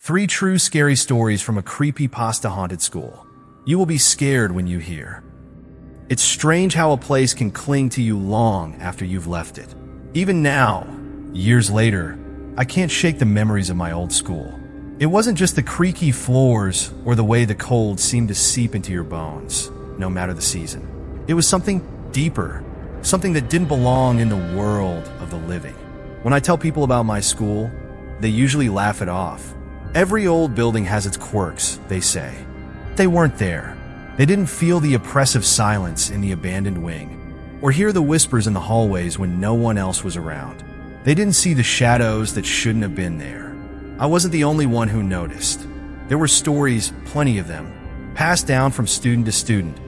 3 true scary stories from a creepypasta haunted school. You will be scared when you hear. It's strange how a place can cling to you long after you've left it. Even now, years later, I can't shake the memories of my old school. It wasn't just the creaky floors or the way the cold seemed to seep into your bones, no matter the season. It was something deeper, something that didn't belong in the world of the living. When I tell people about my school, they usually laugh it off. Every old building has its quirks, they say. They weren't there. They didn't feel the oppressive silence in the abandoned wing, or hear the whispers in the hallways when no one else was around. They didn't see the shadows that shouldn't have been there. I wasn't the only one who noticed. There were stories, plenty of them, passed down from student to student,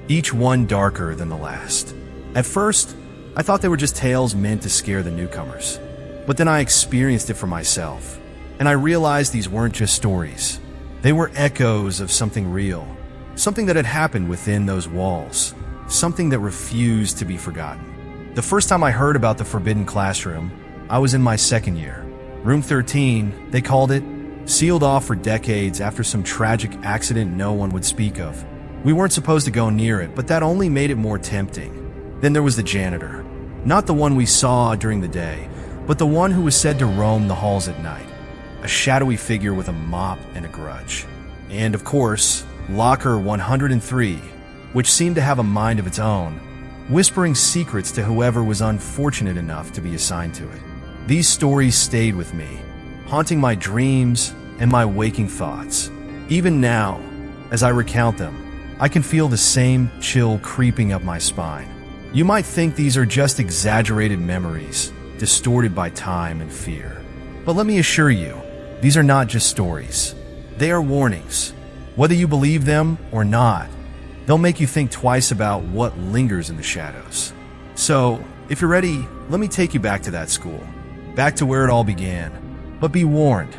each one darker than the last. At first, I thought they were just tales meant to scare the newcomers. But then I experienced it for myself, and I realized these weren't just stories. They were echoes of something real, something that had happened within those walls, something that refused to be forgotten. The first time I heard about the forbidden classroom, I was in my second year. Room 13, they called it, sealed off for decades after some tragic accident no one would speak of. We weren't supposed to go near it, but that only made it more tempting. Then there was the janitor. Not the one we saw during the day, but the one who was said to roam the halls at night. A shadowy figure with a mop and a grudge. And of course, Locker 103, which seemed to have a mind of its own, whispering secrets to whoever was unfortunate enough to be assigned to it. These stories stayed with me, haunting my dreams and my waking thoughts. Even now, as I recount them, I can feel the same chill creeping up my spine. You might think these are just exaggerated memories, distorted by time and fear. But let me assure you, these are not just stories. They are warnings. Whether you believe them or not, they'll make you think twice about what lingers in the shadows. So, if you're ready, let me take you back to that school, back to where it all began. But be warned,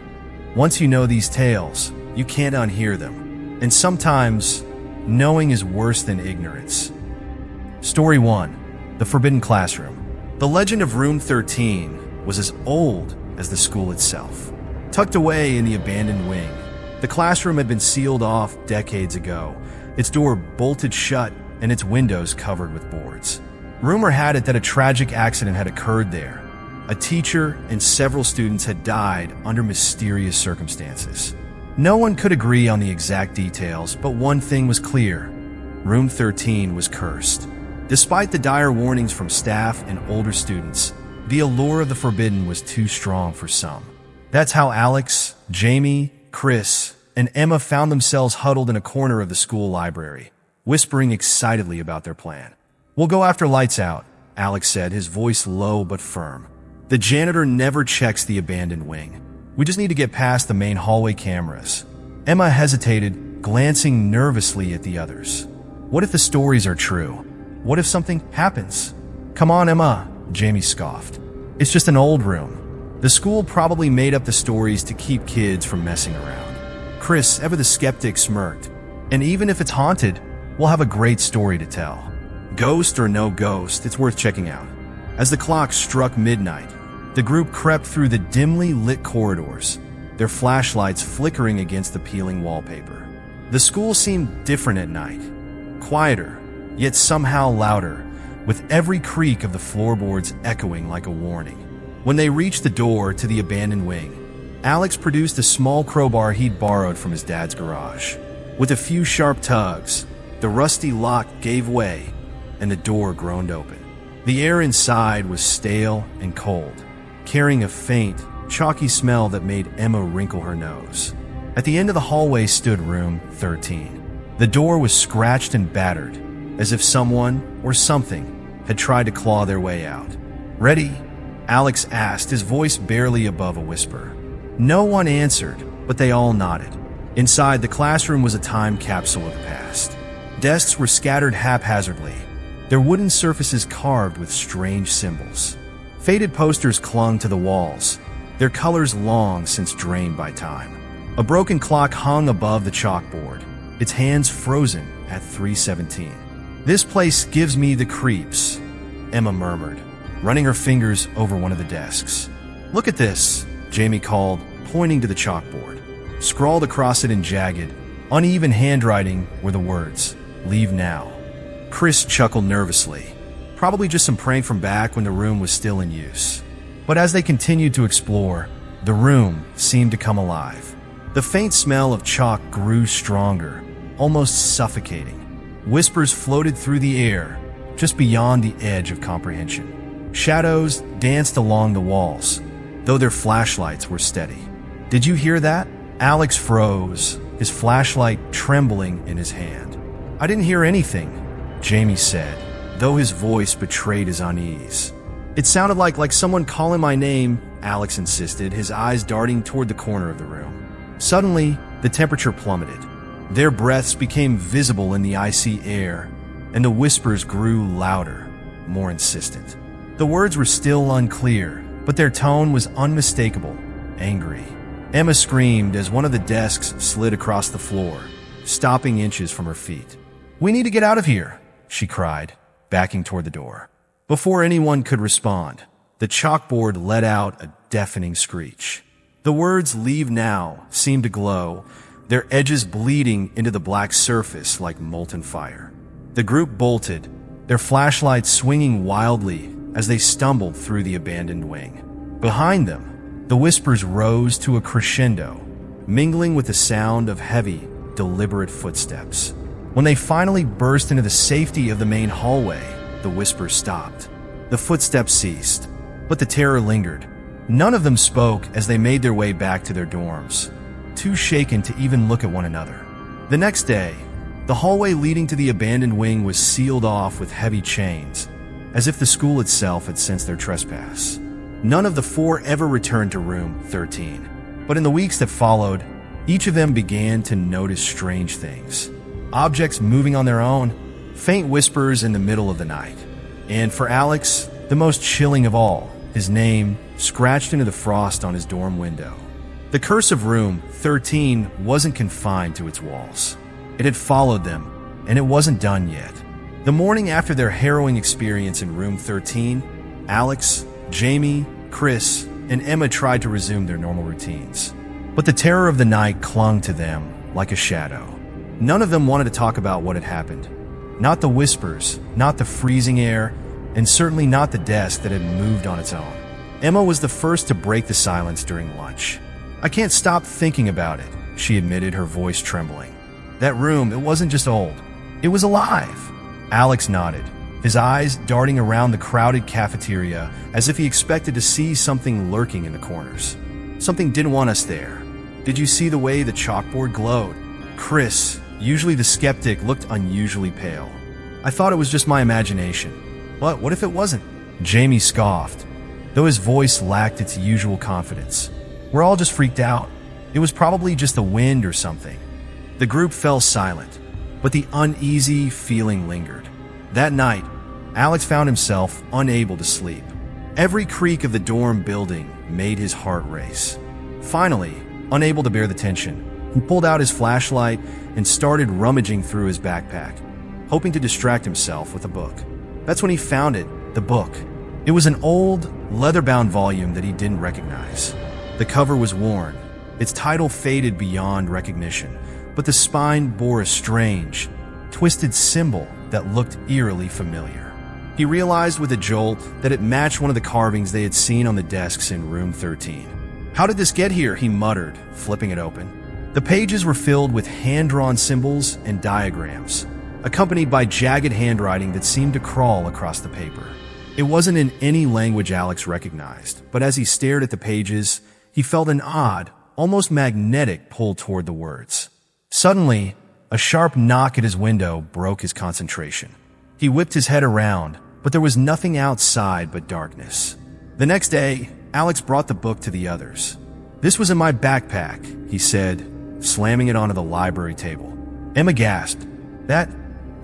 once you know these tales, you can't unhear them. And sometimes, knowing is worse than ignorance. Story 1. The Forbidden Classroom. The legend of Room 13 was as old as the school itself. Tucked away in the abandoned wing, the classroom had been sealed off decades ago, its door bolted shut and its windows covered with boards. Rumor had it that a tragic accident had occurred there. A teacher and several students had died under mysterious circumstances. No one could agree on the exact details, but one thing was clear. Room 13 was cursed. Despite the dire warnings from staff and older students, the allure of the forbidden was too strong for some. That's how Alex, Jamie, Chris, and Emma found themselves huddled in a corner of the school library, whispering excitedly about their plan. "We'll go after lights out," Alex said, his voice low but firm. "The janitor never checks the abandoned wing. We just need to get past the main hallway cameras." Emma hesitated, glancing nervously at the others. What if the stories are true? What if something happens? "Come on, Emma," Jamie scoffed. "It's just an old room. The school probably made up the stories to keep kids from messing around." Chris, ever the skeptic, smirked. "And even if it's haunted, we'll have a great story to tell. Ghost or no ghost, it's worth checking out." As the clock struck midnight, the group crept through the dimly lit corridors, their flashlights flickering against the peeling wallpaper. The school seemed different at night, quieter, yet somehow louder, with every creak of the floorboards echoing like a warning. When they reached the door to the abandoned wing, Alex produced a small crowbar he'd borrowed from his dad's garage. With a few sharp tugs, the rusty lock gave way and the door groaned open. The air inside was stale and cold, carrying a faint, chalky smell that made Emma wrinkle her nose. At the end of the hallway stood Room 13. The door was scratched and battered, as if someone or something had tried to claw their way out. "Ready?" Alex asked, his voice barely above a whisper. No one answered, but they all nodded. Inside, the classroom was a time capsule of the past. Desks were scattered haphazardly, their wooden surfaces carved with strange symbols. Faded posters clung to the walls, their colors long since drained by time. A broken clock hung above the chalkboard, its hands frozen at 3:17. "This place gives me the creeps," Emma murmured, running her fingers over one of the desks. "Look at this," Jamie called, pointing to the chalkboard. Scrawled across it in jagged, uneven handwriting were the words, "Leave now." Chris chuckled nervously, probably just some prank from back when the room was still in use. But as they continued to explore, the room seemed to come alive. The faint smell of chalk grew stronger, almost suffocating. Whispers floated through the air, just beyond the edge of comprehension. Shadows danced along the walls, though their flashlights were steady. "Did you hear that?" Alex froze, his flashlight trembling in his hand. "I didn't hear anything," Jamie said, though his voice betrayed his unease. "It sounded like someone calling my name," Alex insisted, his eyes darting toward the corner of the room. Suddenly, the temperature plummeted. Their breaths became visible in the icy air, and the whispers grew louder, more insistent. The words were still unclear, but their tone was unmistakable, angry. Emma screamed as one of the desks slid across the floor, stopping inches from her feet. "We need to get out of here," she cried, backing toward the door. Before anyone could respond, the chalkboard let out a deafening screech. The words "Leave now" seemed to glow, their edges bleeding into the black surface like molten fire. The group bolted, their flashlights swinging wildly as they stumbled through the abandoned wing. Behind them, the whispers rose to a crescendo, mingling with the sound of heavy, deliberate footsteps. When they finally burst into the safety of the main hallway, the whispers stopped. The footsteps ceased, but the terror lingered. None of them spoke as they made their way back to their dorms, too shaken to even look at one another. The next day, the hallway leading to the abandoned wing was sealed off with heavy chains, as if the school itself had sensed their trespass. None of the four ever returned to room 13, but in the weeks that followed, each of them began to notice strange things. Objects moving on their own, faint whispers in the middle of the night. And for Alex, the most chilling of all, his name scratched into the frost on his dorm window. The curse of room 13 wasn't confined to its walls. It had followed them, and it wasn't done yet. The morning after their harrowing experience in room 13, Alex, Jamie, Chris, and Emma tried to resume their normal routines. But the terror of the night clung to them like a shadow. None of them wanted to talk about what had happened. Not the whispers, not the freezing air, and certainly not the desk that had moved on its own. Emma was the first to break the silence during lunch. "I can't stop thinking about it," she admitted, her voice trembling. "That room, it wasn't just old. It was alive." Alex nodded, his eyes darting around the crowded cafeteria as if he expected to see something lurking in the corners. "Something didn't want us there. Did you see the way the chalkboard glowed?" Chris, usually the skeptic, looked unusually pale. "I thought it was just my imagination." What if it wasn't?" Jamie scoffed, though his voice lacked its usual confidence. "We're all just freaked out. It was probably just the wind or something." The group fell silent, but the uneasy feeling lingered. That night, Alex found himself unable to sleep. Every creak of the dorm building made his heart race. Finally, unable to bear the tension, he pulled out his flashlight and started rummaging through his backpack, hoping to distract himself with a book. That's when he found it, the book. It was an old, leather-bound volume that he didn't recognize. The cover was worn, its title faded beyond recognition, but the spine bore a strange, twisted symbol that looked eerily familiar. He realized with a jolt that it matched one of the carvings they had seen on the desks in room 13. "How did this get here?" he muttered, flipping it open. The pages were filled with hand-drawn symbols and diagrams, accompanied by jagged handwriting that seemed to crawl across the paper. It wasn't in any language Alex recognized, but as he stared at the pages, he felt an odd, almost magnetic pull toward the words. Suddenly, a sharp knock at his window broke his concentration. He whipped his head around, but there was nothing outside but darkness. The next day, Alex brought the book to the others. "This was in my backpack," he said, slamming it onto the library table. Emma gasped. That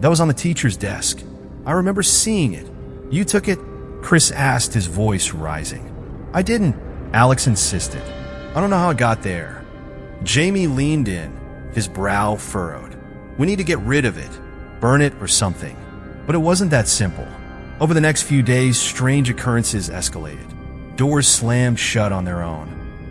was on the teacher's desk. I remember seeing it." "You took it?" Chris asked, his voice rising. "I didn't," Alex insisted. "I don't know how it got there." Jamie leaned in, his brow furrowed. "We need to get rid of it, burn it or something." But it wasn't that simple. Over the next few days, strange occurrences escalated. Doors slammed shut on their own.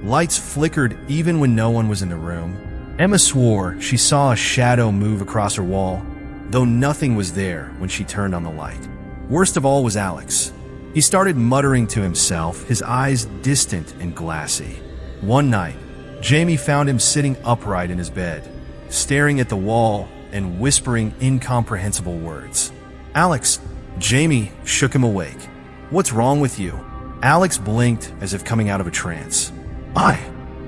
Lights flickered even when no one was in the room. Emma swore she saw a shadow move across her wall, though nothing was there when she turned on the light. Worst of all was Alex. He started muttering to himself, his eyes distant and glassy. One night, Jamie found him sitting upright in his bed, staring at the wall and whispering incomprehensible words. "Alex!" Jamie shook him awake. "What's wrong with you?" Alex blinked as if coming out of a trance.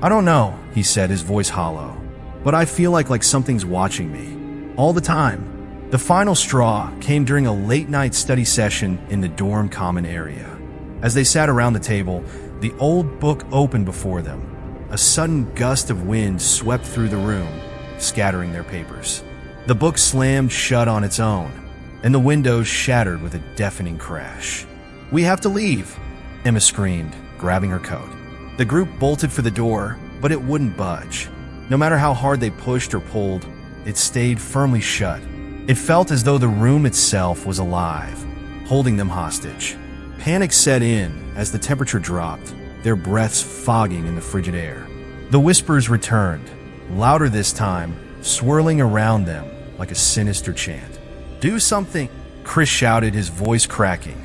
I don't know," he said, his voice hollow. "But I feel like something's watching me. All the time." The final straw came during a late-night study session in the dorm common area. As they sat around the table, the old book opened before them. A sudden gust of wind swept through the room, scattering their papers. The book slammed shut on its own, and the windows shattered with a deafening crash. "We have to leave," Emma screamed, grabbing her coat. The group bolted for the door, but it wouldn't budge. No matter how hard they pushed or pulled, it stayed firmly shut. It felt as though the room itself was alive, holding them hostage. Panic set in as the temperature dropped, their breaths fogging in the frigid air. The whispers returned, louder this time, swirling around them like a sinister chant. "Do something!" Chris shouted, his voice cracking.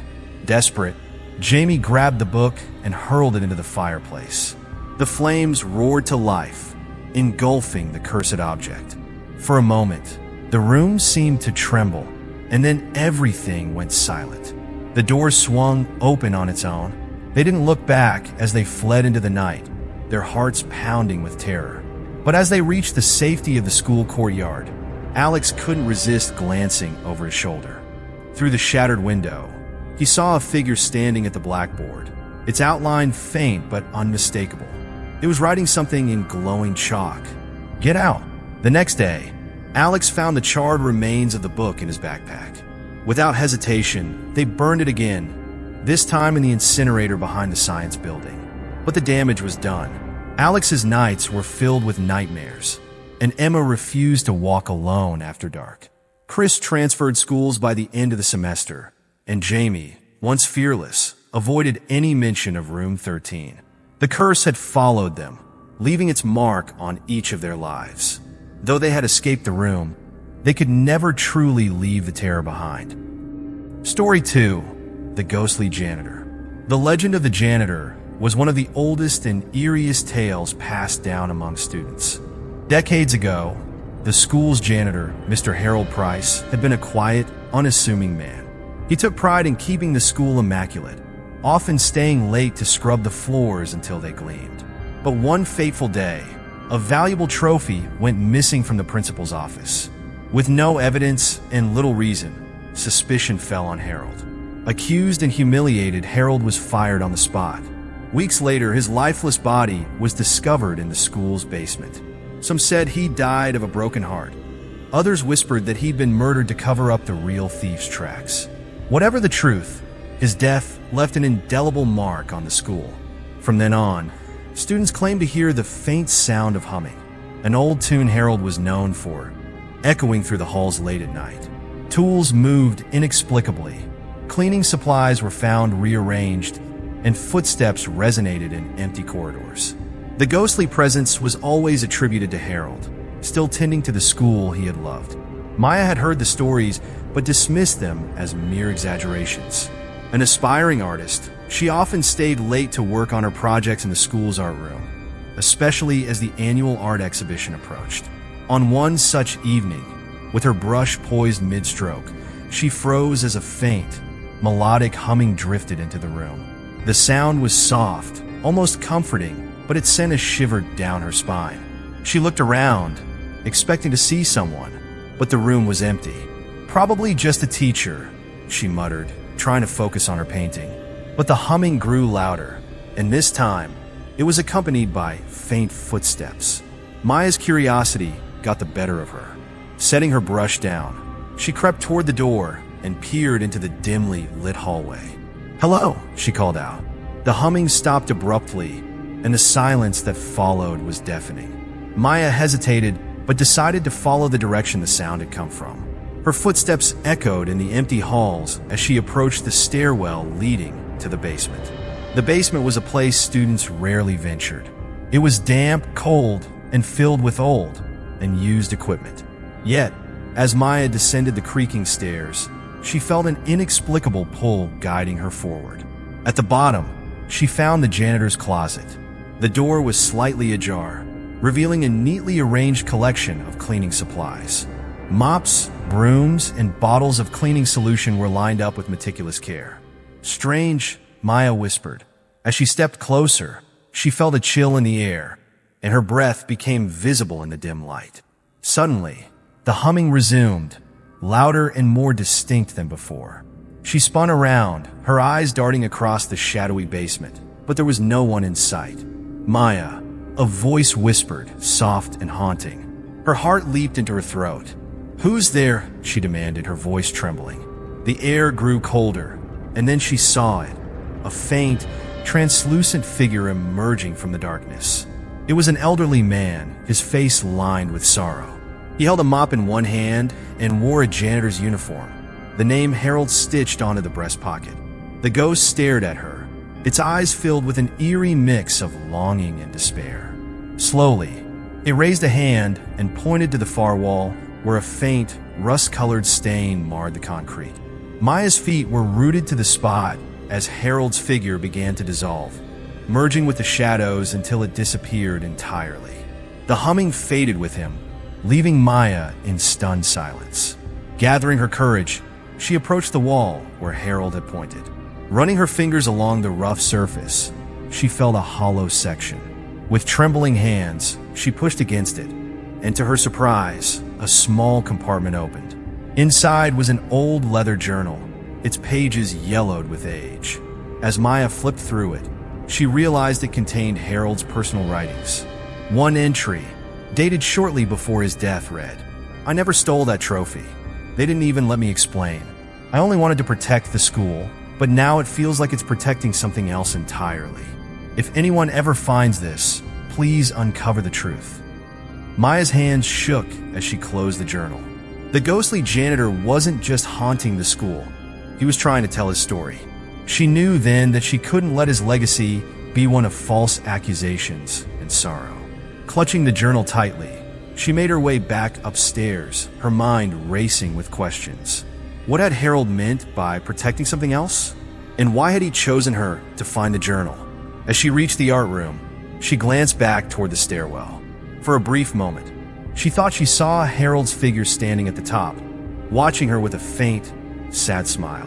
Desperate, Jamie grabbed the book and hurled it into the fireplace. The flames roared to life, engulfing the cursed object. For a moment, the room seemed to tremble, and then everything went silent. The door swung open on its own. They didn't look back as they fled into the night, their hearts pounding with terror. But as they reached the safety of the school courtyard, Alex couldn't resist glancing over his shoulder. Through the shattered window, he saw a figure standing at the blackboard, its outline faint but unmistakable. It was writing something in glowing chalk. "Get out." The next day, Alex found the charred remains of the book in his backpack. Without hesitation, they burned it again, this time in the incinerator behind the science building. But the damage was done. Alex's nights were filled with nightmares, and Emma refused to walk alone after dark. Chris transferred schools by the end of the semester, and Jamie, once fearless, avoided any mention of Room 13. The curse had followed them, leaving its mark on each of their lives. Though they had escaped the room, they could never truly leave the terror behind. Story 2. The Ghostly Janitor. The legend of the janitor was one of the oldest and eeriest tales passed down among students. Decades ago, the school's janitor, Mr. Harold Price, had been a quiet, unassuming man. He took pride in keeping the school immaculate, often staying late to scrub the floors until they gleamed. But one fateful day, a valuable trophy went missing from the principal's office. With no evidence and little reason, suspicion fell on Harold. Accused and humiliated, Harold was fired on the spot. Weeks later, his lifeless body was discovered in the school's basement. Some said he died of a broken heart. Others whispered that he'd been murdered to cover up the real thief's tracks. Whatever the truth, his death left an indelible mark on the school. From then on, students claimed to hear the faint sound of humming, an old tune Harold was known for, echoing through the halls late at night. Tools moved inexplicably, cleaning supplies were found rearranged, and footsteps resonated in empty corridors. The ghostly presence was always attributed to Harold, still tending to the school he had loved. Maya had heard the stories, but dismissed them as mere exaggerations. An aspiring artist, she often stayed late to work on her projects in the school's art room, especially as the annual art exhibition approached. On one such evening, with her brush poised mid-stroke, she froze as a faint, melodic humming drifted into the room. The sound was soft, almost comforting, but it sent a shiver down her spine. She looked around, expecting to see someone, but the room was empty. "Probably just a teacher," she muttered, trying to focus on her painting. But the humming grew louder, and this time, it was accompanied by faint footsteps. Maya's curiosity got the better of her. Setting her brush down, she crept toward the door and peered into the dimly lit hallway. "Hello," she called out. The humming stopped abruptly, and the silence that followed was deafening. Maya hesitated, but decided to follow the direction the sound had come from. Her footsteps echoed in the empty halls as she approached the stairwell leading to the basement. The basement was a place students rarely ventured. It was damp, cold, and filled with old and used equipment. Yet, as Maya descended the creaking stairs, she felt an inexplicable pull guiding her forward. At the bottom, she found the janitor's closet. The door was slightly ajar, revealing a neatly arranged collection of cleaning supplies. Mops, brooms, and bottles of cleaning solution were lined up with meticulous care. "Strange," Maya whispered. As she stepped closer, she felt a chill in the air, and her breath became visible in the dim light. Suddenly, the humming resumed, louder and more distinct than before. She spun around, her eyes darting across the shadowy basement, but there was no one in sight. "Maya," a voice whispered, soft and haunting. Her heart leaped into her throat. "Who's there?" she demanded, her voice trembling. The air grew colder, and then she saw it, a faint, translucent figure emerging from the darkness. It was an elderly man, his face lined with sorrow. He held a mop in one hand and wore a janitor's uniform, the name Harold stitched onto the breast pocket. The ghost stared at her, its eyes filled with an eerie mix of longing and despair. Slowly, it raised a hand and pointed to the far wall, where a faint, rust-colored stain marred the concrete. Maya's feet were rooted to the spot as Harold's figure began to dissolve, merging with the shadows until it disappeared entirely. The humming faded with him, leaving Maya in stunned silence. Gathering her courage, she approached the wall where Harold had pointed. Running her fingers along the rough surface, she felt a hollow section. With trembling hands, she pushed against it, and to her surprise, a small compartment opened. Inside was an old leather journal, its pages yellowed with age. As Maya flipped through it, she realized it contained Harold's personal writings. One entry, dated shortly before his death, read, "I never stole that trophy. They didn't even let me explain. I only wanted to protect the school, but now it feels like it's protecting something else entirely. If anyone ever finds this, please uncover the truth." Maya's hands shook as she closed the journal. The ghostly janitor wasn't just haunting the school. He was trying to tell his story. She knew then that she couldn't let his legacy be one of false accusations and sorrow. Clutching the journal tightly, she made her way back upstairs, her mind racing with questions. What had Harold meant by protecting something else? And why had he chosen her to find the journal? As she reached the art room, she glanced back toward the stairwell. For a brief moment, she thought she saw Harold's figure standing at the top, watching her with a faint, sad smile.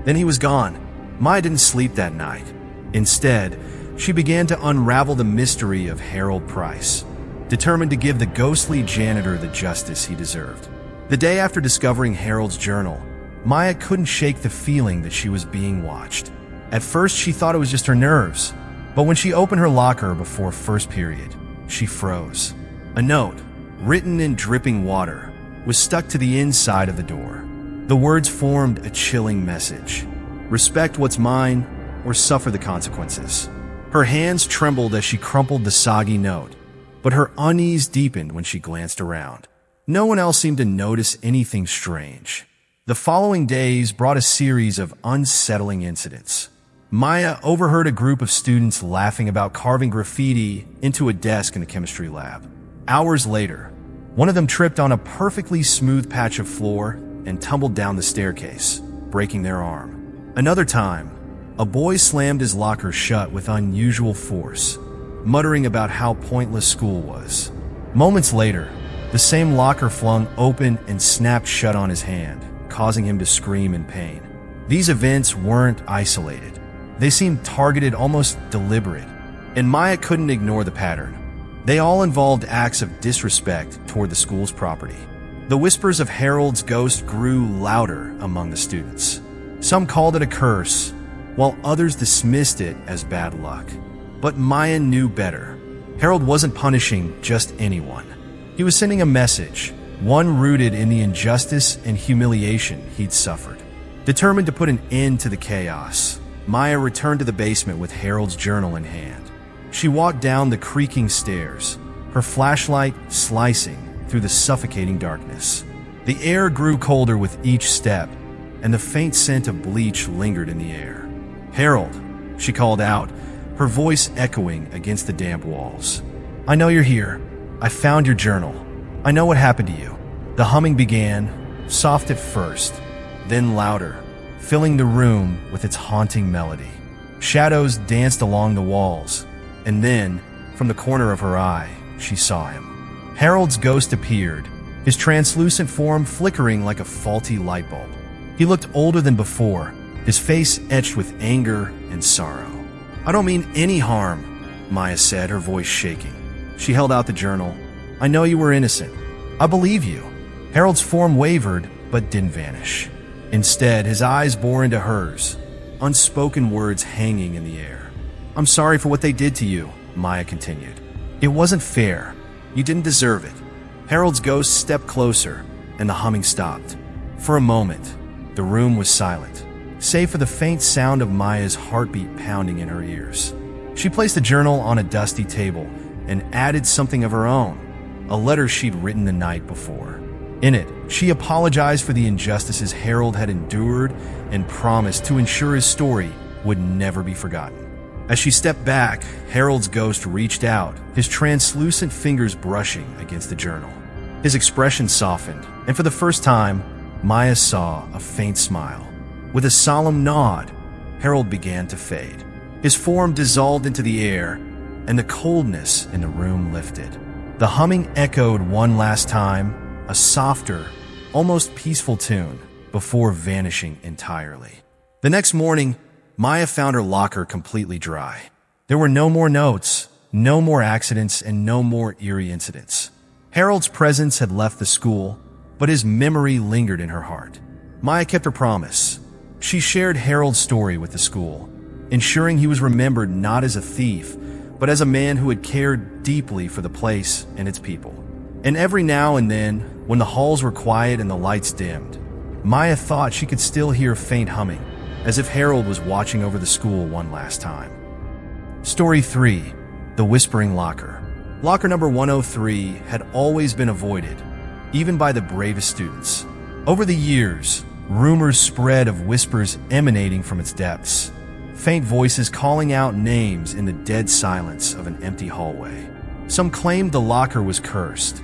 Then he was gone. Maya didn't sleep that night. Instead, she began to unravel the mystery of Harold Price, determined to give the ghostly janitor the justice he deserved. The day after discovering Harold's journal, Maya couldn't shake the feeling that she was being watched. At first, she thought it was just her nerves, but when she opened her locker before first period, she froze. A note, written in dripping water, was stuck to the inside of the door. The words formed a chilling message: "Respect what's mine, or suffer the consequences." Her hands trembled as she crumpled the soggy note, but her unease deepened when she glanced around. No one else seemed to notice anything strange. The following days brought a series of unsettling incidents. Maya overheard a group of students laughing about carving graffiti into a desk in the chemistry lab. Hours later, one of them tripped on a perfectly smooth patch of floor and tumbled down the staircase, breaking their arm. Another time, a boy slammed his locker shut with unusual force, muttering about how pointless school was. Moments later, the same locker flung open and snapped shut on his hand, causing him to scream in pain. These events weren't isolated. They seemed targeted, almost deliberate, and Maya couldn't ignore the pattern. They all involved acts of disrespect toward the school's property. The whispers of Harold's ghost grew louder among the students. Some called it a curse, while others dismissed it as bad luck. But Maya knew better. Harold wasn't punishing just anyone. He was sending a message, one rooted in the injustice and humiliation he'd suffered. Determined to put an end to the chaos, Maya returned to the basement with Harold's journal in hand. She walked down the creaking stairs, her flashlight slicing through the suffocating darkness. The air grew colder with each step, and the faint scent of bleach lingered in the air. "Harold," she called out, her voice echoing against the damp walls. I know you're here. I found your journal. I know what happened to you. The humming began, soft at first, then louder, filling the room with its haunting melody. Shadows danced along the walls, and then, from the corner of her eye, she saw him. Harold's ghost appeared, his translucent form flickering like a faulty light bulb. He looked older than before, his face etched with anger and sorrow. I don't mean any harm, Maya said, her voice shaking. She held out the journal. I know you were innocent. I believe you. Harold's form wavered, but didn't vanish. Instead, his eyes bore into hers, unspoken words hanging in the air. I'm sorry for what they did to you, Maya continued. It wasn't fair. You didn't deserve it. Harold's ghost stepped closer, and the humming stopped. For a moment, the room was silent, save for the faint sound of Maya's heartbeat pounding in her ears. She placed the journal on a dusty table and added something of her own, a letter she'd written the night before. In it, she apologized for the injustices Harold had endured and promised to ensure his story would never be forgotten. As she stepped back, Harold's ghost reached out, his translucent fingers brushing against the journal. His expression softened, and for the first time, Maya saw a faint smile. With a solemn nod, Harold began to fade. His form dissolved into the air, and the coldness in the room lifted. The humming echoed one last time, a softer, almost peaceful tune, before vanishing entirely. The next morning, Maya found her locker completely dry. There were no more notes, no more accidents, and no more eerie incidents. Harold's presence had left the school, but his memory lingered in her heart. Maya kept her promise. She shared Harold's story with the school, ensuring he was remembered not as a thief, but as a man who had cared deeply for the place and its people. And every now and then, when the halls were quiet and the lights dimmed, Maya thought she could still hear faint humming, as if Harold was watching over the school one last time. Story 3. The Whispering Locker. Locker number 103 had always been avoided, even by the bravest students. Over the years, rumors spread of whispers emanating from its depths, faint voices calling out names in the dead silence of an empty hallway. Some claimed the locker was cursed.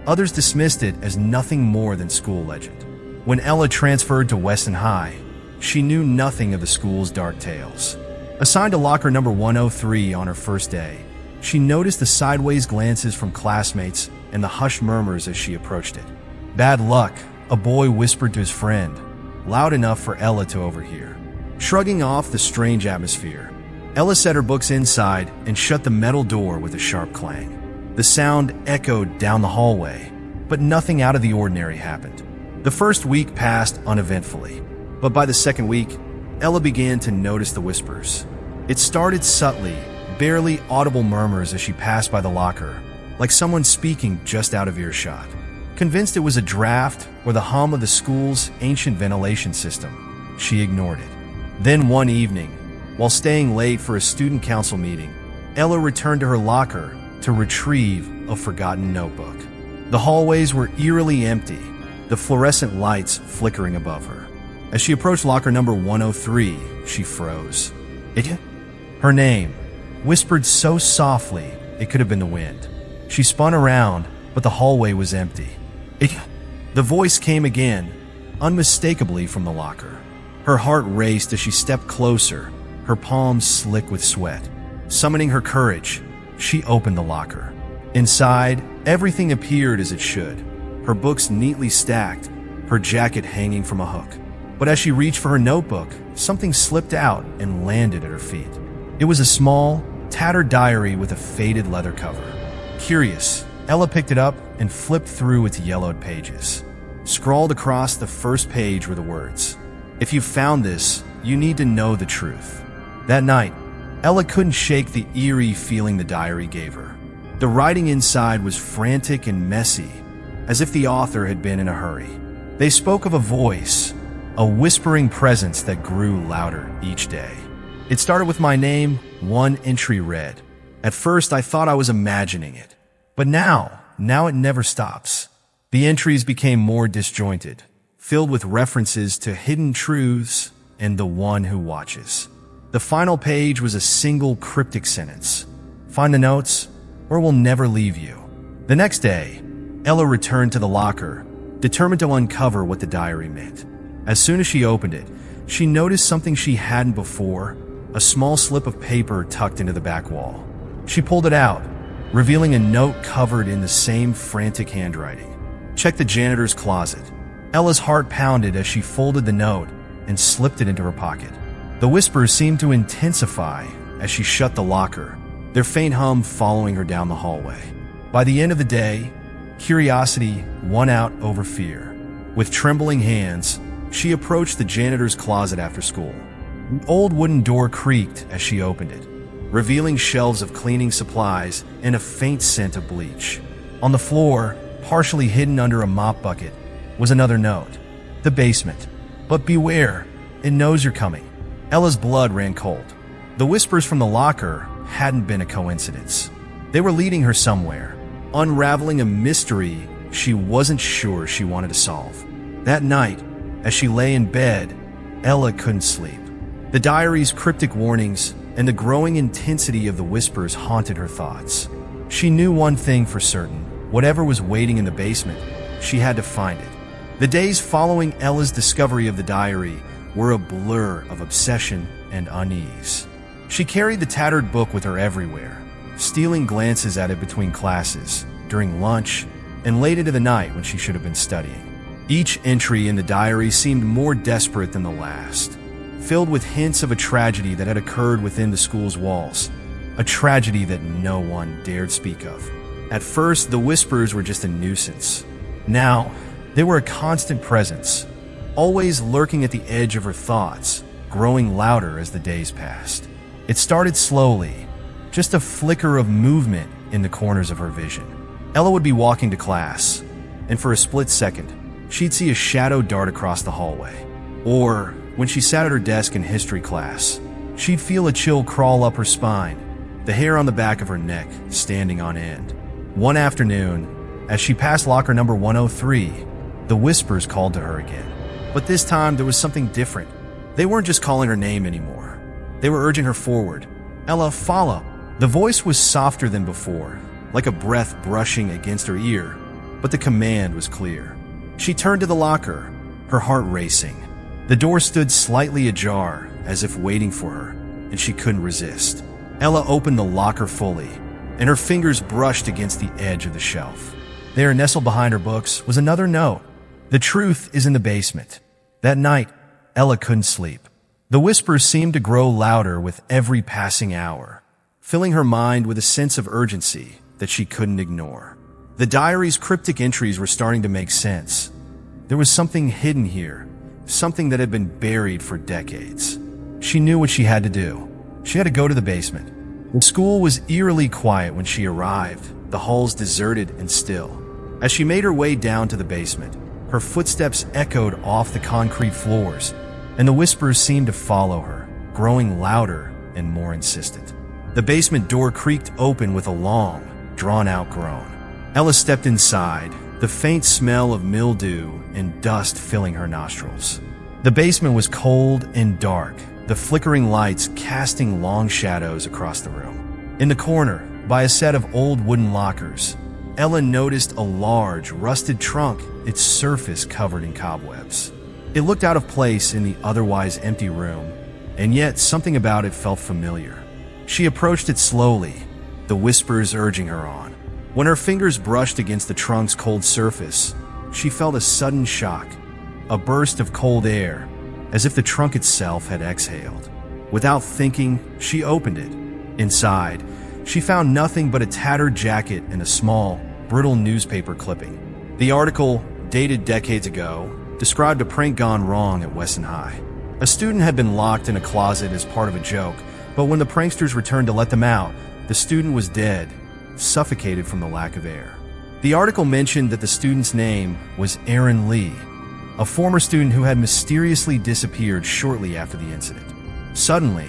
Others dismissed it as nothing more than school legend. When Ella transferred to Weston High, she knew nothing of the school's dark tales. Assigned to locker number 103 on her first day, she noticed the sideways glances from classmates and the hushed murmurs as she approached it. Bad luck, a boy whispered to his friend, loud enough for Ella to overhear. Shrugging off the strange atmosphere, Ella set her books inside and shut the metal door with a sharp clang. The sound echoed down the hallway, but nothing out of the ordinary happened. The first week passed uneventfully, but by the second week, Ella began to notice the whispers. It started subtly, barely audible murmurs as she passed by the locker, like someone speaking just out of earshot. Convinced it was a draft or the hum of the school's ancient ventilation system, she ignored it. Then one evening, while staying late for a student council meeting, Ella returned to her locker to retrieve a forgotten notebook. The hallways were eerily empty, the fluorescent lights flickering above her. As she approached locker number 103, she froze. Her name, whispered so softly it could have been the wind. She spun around, but the hallway was empty. The voice came again, unmistakably from the locker. Her heart raced as she stepped closer, her palms slick with sweat. Summoning her courage, she opened the locker. Inside, everything appeared as it should. Her books neatly stacked, her jacket hanging from a hook. But as she reached for her notebook, something slipped out and landed at her feet. It was a small, tattered diary with a faded leather cover. Curious, Ella picked it up and flipped through its yellowed pages. Scrawled across the first page were the words, "If you found this, you need to know the truth." That night, Ella couldn't shake the eerie feeling the diary gave her. The writing inside was frantic and messy, as if the author had been in a hurry. They spoke of a voice, a whispering presence that grew louder each day. It started with my name, one entry read. At first, I thought I was imagining it. But now it never stops. The entries became more disjointed, filled with references to hidden truths and the one who watches. The final page was a single cryptic sentence. Find the notes, or it will never leave you. The next day, Ella returned to the locker, determined to uncover what the diary meant. As soon as she opened it, she noticed something she hadn't before, a small slip of paper tucked into the back wall. She pulled it out, revealing a note covered in the same frantic handwriting. "Check the janitor's closet." Ella's heart pounded as she folded the note and slipped it into her pocket. The whispers seemed to intensify as she shut the locker, their faint hum following her down the hallway. By the end of the day, curiosity won out over fear. With trembling hands, she approached the janitor's closet after school. The old wooden door creaked as she opened it, revealing shelves of cleaning supplies and a faint scent of bleach. On the floor, partially hidden under a mop bucket, was another note. "The basement. But beware, it knows you're coming." Ella's blood ran cold. The whispers from the locker hadn't been a coincidence. They were leading her somewhere, unraveling a mystery she wasn't sure she wanted to solve. That night, as she lay in bed, Ella couldn't sleep. The diary's cryptic warnings and the growing intensity of the whispers haunted her thoughts. She knew one thing for certain: whatever was waiting in the basement, she had to find it. The days following Ella's discovery of the diary were a blur of obsession and unease. She carried the tattered book with her everywhere, stealing glances at it between classes, during lunch, and late into the night when she should have been studying. Each entry in the diary seemed more desperate than the last, filled with hints of a tragedy that had occurred within the school's walls, a tragedy that no one dared speak of. At first, the whispers were just a nuisance. Now, they were a constant presence, always lurking at the edge of her thoughts, growing louder as the days passed. It started slowly, just a flicker of movement in the corners of her vision. Ella would be walking to class, and for a split second, she'd see a shadow dart across the hallway. Or, when she sat at her desk in history class, she'd feel a chill crawl up her spine, the hair on the back of her neck standing on end. One afternoon, as she passed locker number 103, the whispers called to her again. But this time, there was something different. They weren't just calling her name anymore. They were urging her forward. "Ella, follow." The voice was softer than before, like a breath brushing against her ear, but the command was clear. She turned to the locker, her heart racing. The door stood slightly ajar, as if waiting for her, and she couldn't resist. Ella opened the locker fully, and her fingers brushed against the edge of the shelf. There, nestled behind her books, was another note. "The truth is in the basement." That night, Ella couldn't sleep. The whispers seemed to grow louder with every passing hour, filling her mind with a sense of urgency that she couldn't ignore. The diary's cryptic entries were starting to make sense. There was something hidden here, something that had been buried for decades. She knew what she had to do. She had to go to the basement. The school was eerily quiet when she arrived, the halls deserted and still. As she made her way down to the basement, her footsteps echoed off the concrete floors, and the whispers seemed to follow her, growing louder and more insistent. The basement door creaked open with a long, drawn-out groan. Ella stepped inside, the faint smell of mildew and dust filling her nostrils. The basement was cold and dark, the flickering lights casting long shadows across the room. In the corner, by a set of old wooden lockers, Ella noticed a large, rusted trunk, its surface covered in cobwebs. It looked out of place in the otherwise empty room, and yet something about it felt familiar. She approached it slowly, the whispers urging her on. When her fingers brushed against the trunk's cold surface, she felt a sudden shock, a burst of cold air, as if the trunk itself had exhaled. Without thinking, she opened it. Inside, she found nothing but a tattered jacket and a small, brittle newspaper clipping. The article, dated decades ago, described a prank gone wrong at Weston High. A student had been locked in a closet as part of a joke, but when the pranksters returned to let them out, the student was dead, suffocated from the lack of air. The article mentioned that the student's name was Aaron Lee, a former student who had mysteriously disappeared shortly after the incident. Suddenly,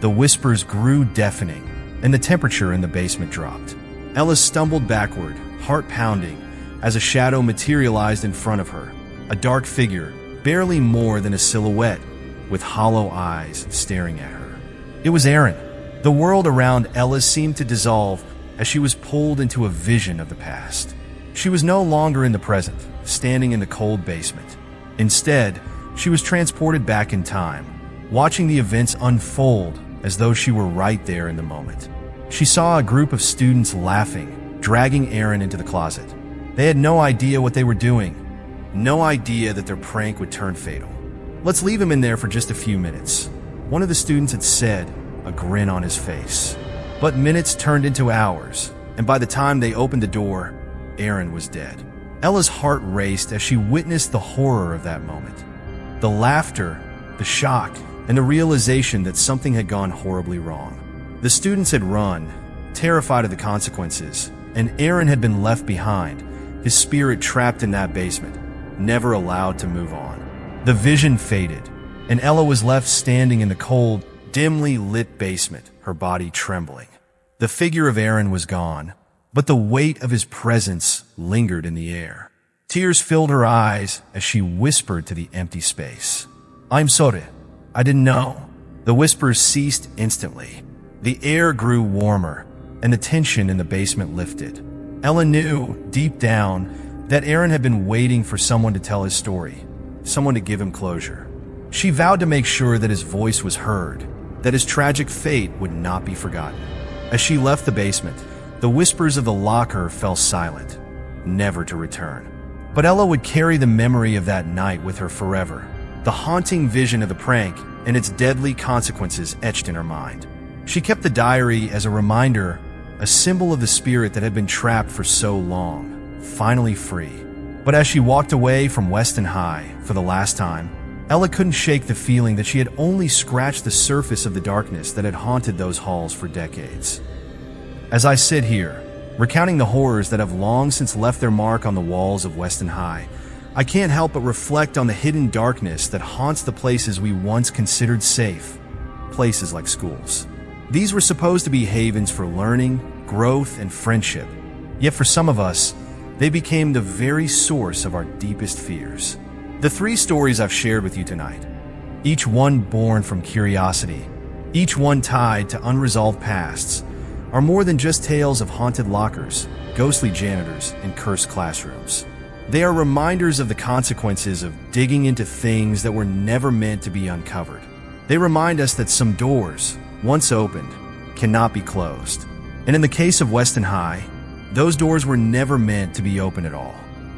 the whispers grew deafening, and the temperature in the basement dropped. Ella stumbled backward, heart pounding, as a shadow materialized in front of her, a dark figure, barely more than a silhouette, with hollow eyes staring at her. It was Aaron. The world around Ella seemed to dissolve, as she was pulled into a vision of the past. She was no longer in the present, standing in the cold basement. Instead, she was transported back in time, watching the events unfold as though she were right there in the moment. She saw a group of students laughing, dragging Aaron into the closet. They had no idea what they were doing, no idea that their prank would turn fatal. "Let's leave him in there for just a few minutes," one of the students had said, a grin on his face. But minutes turned into hours, and by the time they opened the door, Aaron was dead. Ella's heart raced as she witnessed the horror of that moment. The laughter, the shock, and the realization that something had gone horribly wrong. The students had run, terrified of the consequences, and Aaron had been left behind, his spirit trapped in that basement, never allowed to move on. The vision faded, and Ella was left standing in the cold, dimly lit basement, her body trembling. The figure of Aaron was gone, but the weight of his presence lingered in the air. Tears filled her eyes as she whispered to the empty space. "I'm sorry. I didn't know." The whispers ceased instantly. The air grew warmer, and the tension in the basement lifted. Ella knew, deep down, that Aaron had been waiting for someone to tell his story, someone to give him closure. She vowed to make sure that his voice was heard, that his tragic fate would not be forgotten. As she left the basement, the whispers of the locker fell silent, never to return. But Ella would carry the memory of that night with her forever, the haunting vision of the prank and its deadly consequences etched in her mind. She kept the diary as a reminder, a symbol of the spirit that had been trapped for so long, finally free. But as she walked away from Weston High for the last time, Ella couldn't shake the feeling that she had only scratched the surface of the darkness that had haunted those halls for decades. As I sit here, recounting the horrors that have long since left their mark on the walls of Weston High, I can't help but reflect on the hidden darkness that haunts the places we once considered safe, places like schools. These were supposed to be havens for learning, growth, and friendship, yet for some of us, they became the very source of our deepest fears. The 3 stories I've shared with you tonight, each one born from curiosity, each one tied to unresolved pasts, are more than just tales of haunted lockers, ghostly janitors, and cursed classrooms. They are reminders of the consequences of digging into things that were never meant to be uncovered. They remind us that some doors, once opened, cannot be closed. And in the case of Weston High, those doors were never meant to be open at all.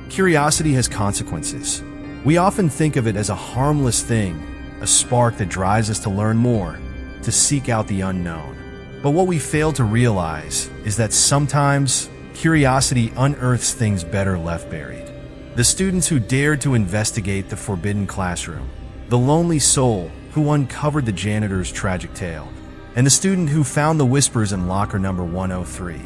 Curiosity has consequences. We often think of it as a harmless thing, a spark that drives us to learn more, to seek out the unknown. But what we fail to realize is that sometimes curiosity unearths things better left buried. The students who dared to investigate the forbidden classroom, the lonely soul who uncovered the janitor's tragic tale, and the student who found the whispers in locker number 103.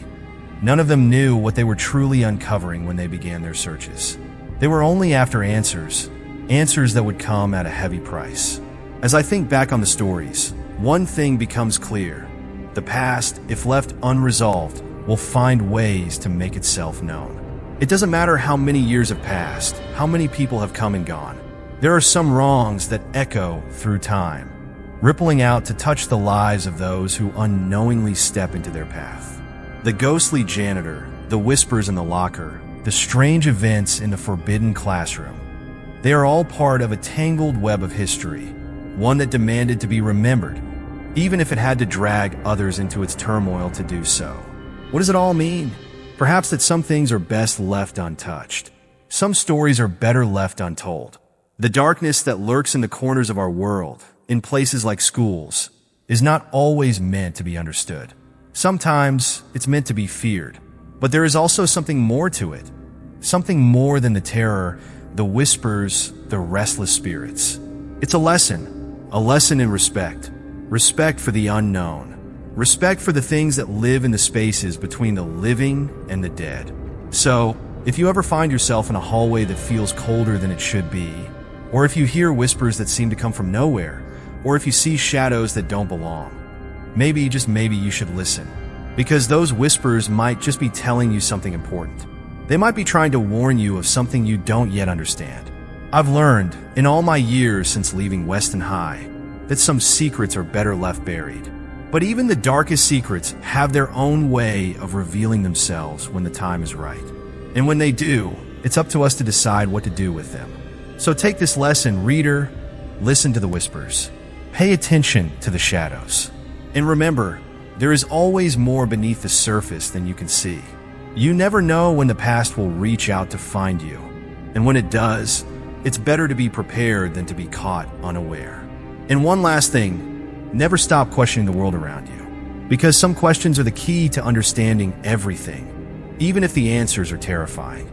None of them knew what they were truly uncovering when they began their searches. They were only after answers that would come at a heavy price. As I think back on the stories, one thing becomes clear. The past, if left unresolved, will find ways to make itself known. It doesn't matter how many years have passed, how many people have come and gone. There are some wrongs that echo through time, rippling out to touch the lives of those who unknowingly step into their path. The ghostly janitor, the whispers in the locker, the strange events in the forbidden classroom. They are all part of a tangled web of history, one that demanded to be remembered, even if it had to drag others into its turmoil to do so. What does it all mean? Perhaps that some things are best left untouched. Some stories are better left untold. The darkness that lurks in the corners of our world, in places like schools, is not always meant to be understood. Sometimes it's meant to be feared, but there is also something more to it. Something more than the terror, the whispers, the restless spirits. It's a lesson in respect. Respect for the unknown. Respect for the things that live in the spaces between the living and the dead. So, if you ever find yourself in a hallway that feels colder than it should be, or if you hear whispers that seem to come from nowhere, or if you see shadows that don't belong, maybe, just maybe, you should listen. Because those whispers might just be telling you something important. They might be trying to warn you of something you don't yet understand. I've learned, in all my years since leaving Weston High, that some secrets are better left buried. But even the darkest secrets have their own way of revealing themselves when the time is right. And when they do, it's up to us to decide what to do with them. So take this lesson, reader. Listen to the whispers. Pay attention to the shadows. And remember, there is always more beneath the surface than you can see. You never know when the past will reach out to find you. And when it does, it's better to be prepared than to be caught unaware. And one last thing, never stop questioning the world around you. Because some questions are the key to understanding everything, even if the answers are terrifying.